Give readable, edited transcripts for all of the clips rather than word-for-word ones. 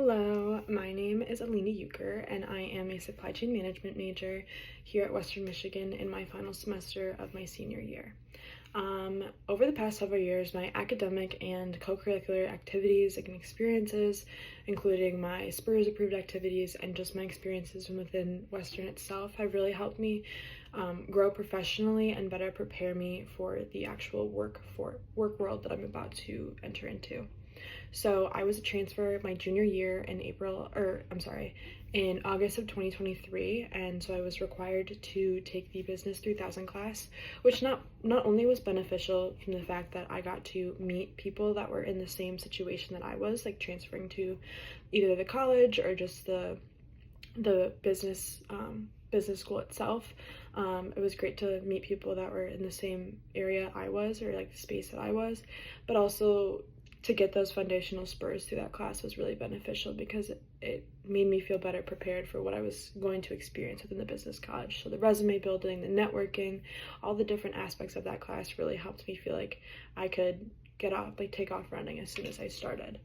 Hello, my name is Alina Euchre, and I am a supply chain management major here at Western Michigan in my final semester of my senior year. Over the past several years, my academic and co-curricular activities and experiences, including my SPURS approved activities and just my experiences within Western itself, have really helped me grow professionally and better prepare me for the actual work world that I'm about to enter into. So I was a transfer my junior year in in August of 2023, and so I was required to take the BUS4000 class, which not only was beneficial from the fact that I got to meet people that were in the same situation that I was, like transferring to either the college or just the business school itself. It was great to meet people that were in the same area I was, or like the space that I was, but also to get those foundational spurs through that class was really beneficial because it made me feel better prepared for what I was going to experience within the business college. So the resume building, the networking, all the different aspects of that class really helped me feel like I could take off running as soon as I started.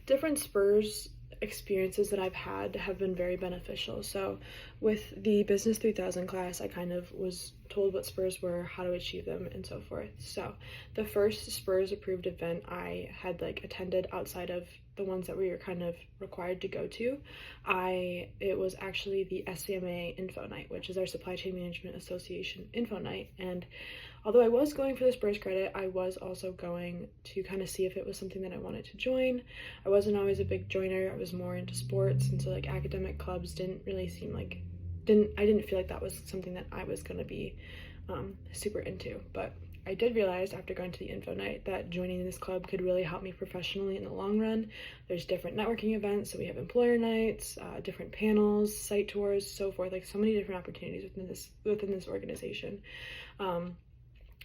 Different spurs experiences that I've had have been very beneficial. So with the BUS3000 class, I kind of was told what spurs were, how to achieve them, and so forth. So the first spurs approved event I had attended outside of the ones that we were kind of required to go to, it was actually the SCMA Info Night, which is our Supply Chain Management Association Info Night. And although I was going for the spurs credit, I was also going to kind of see if it was something that I wanted to join. I wasn't always a big joiner. I was more into sports, and so academic clubs didn't really seem I didn't feel like that was something that I was going to be super into. But I did realize after going to the info night that joining this club could really help me professionally in the long run. There's different networking events, so we have employer nights, different panels, site tours, so forth, so many different opportunities within this organization.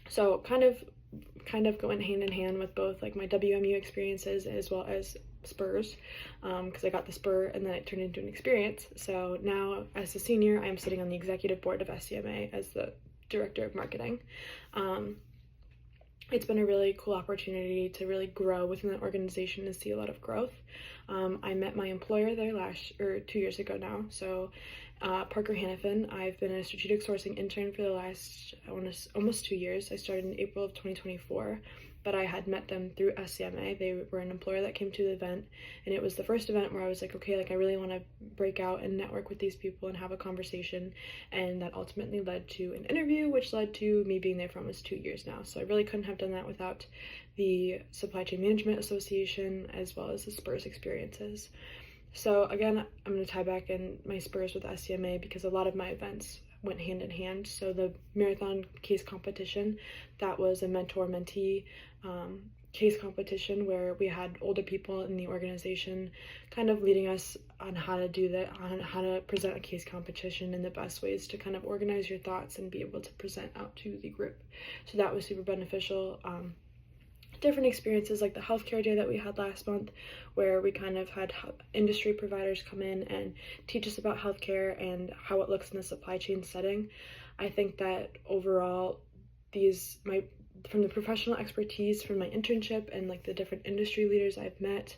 So kind of going hand in hand with both my WMU experiences as well as spurs, because I got the spur and then it turned into an experience. So now as a senior, I'm sitting on the executive board of SCMA as the director of marketing. It's been a really cool opportunity to really grow within the organization and see a lot of growth. I met my employer there 2 years ago now. So Parker Hannafin. I've been a strategic sourcing intern for the last, almost 2 years. I started in April of 2024, but I had met them through SCMA. They were an employer that came to the event, and it was the first event where I was okay, I really want to break out and network with these people and have a conversation, and that ultimately led to an interview, which led to me being there for almost 2 years now. So I really couldn't have done that without the Supply Chain Management Association as well as the spurs experiences. So again, I'm going to tie back in my spurs with SCMA because a lot of my events went hand in hand. So the marathon case competition, that was a mentor-mentee case competition where we had older people in the organization kind of leading us on how to do that, on how to present a case competition and the best ways to kind of organize your thoughts and be able to present out to the group. So that was super beneficial. Different experiences like the healthcare day that we had last month, where we kind of had industry providers come in and teach us about healthcare and how it looks in the supply chain setting. I think that overall, from the professional expertise from my internship and the different industry leaders I've met,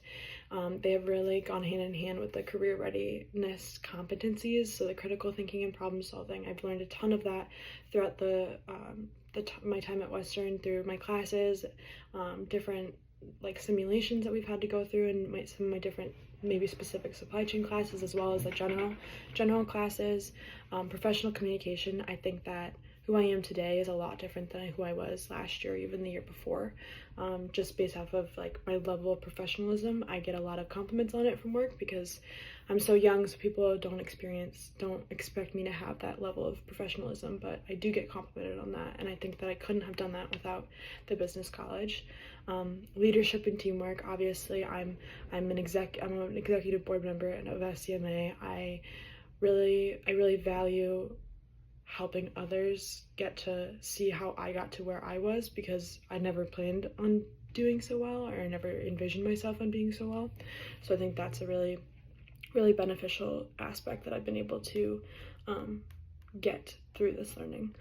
they have really gone hand in hand with the career readiness competencies. So the critical thinking and problem solving, I've learned a ton of that throughout my time at Western, through my classes, different simulations that we've had to go through, and some of my different maybe specific supply chain classes, as well as general classes, professional communication. I think that who I am today is a lot different than who I was last year, even the year before. Just based off of my level of professionalism, I get a lot of compliments on it from work because I'm so young, so people don't expect me to have that level of professionalism, but I do get complimented on that, and I think that I couldn't have done that without the business college. Leadership and teamwork, obviously, I'm an executive board member of SCMA. I really value helping others get to see how I got to where I was, because I never planned on doing so well, or I never envisioned myself on being so well. So I think that's a really beneficial aspect that I've been able to get through this learning.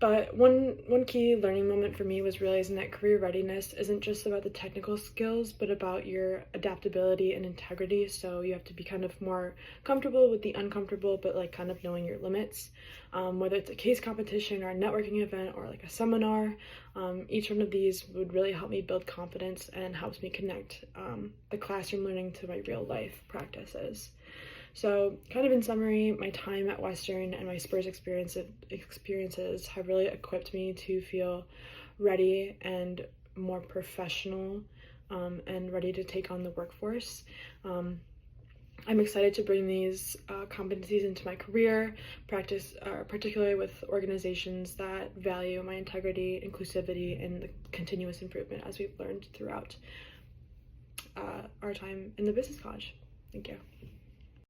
But one key learning moment for me was realizing that career readiness isn't just about the technical skills, but about your adaptability and integrity. So you have to be kind of more comfortable with the uncomfortable, but like kind of knowing your limits. Whether it's a case competition or a networking event or like a seminar, each one of these would really help me build confidence and helps me connect the classroom learning to my real life practices. So, kind of in summary, my time at Western and my Spurs experiences have really equipped me to feel ready and more professional and ready to take on the workforce. I'm excited to bring these competencies into my career, practice particularly with organizations that value my integrity, inclusivity, and the continuous improvement as we've learned throughout our time in the business college. Thank you.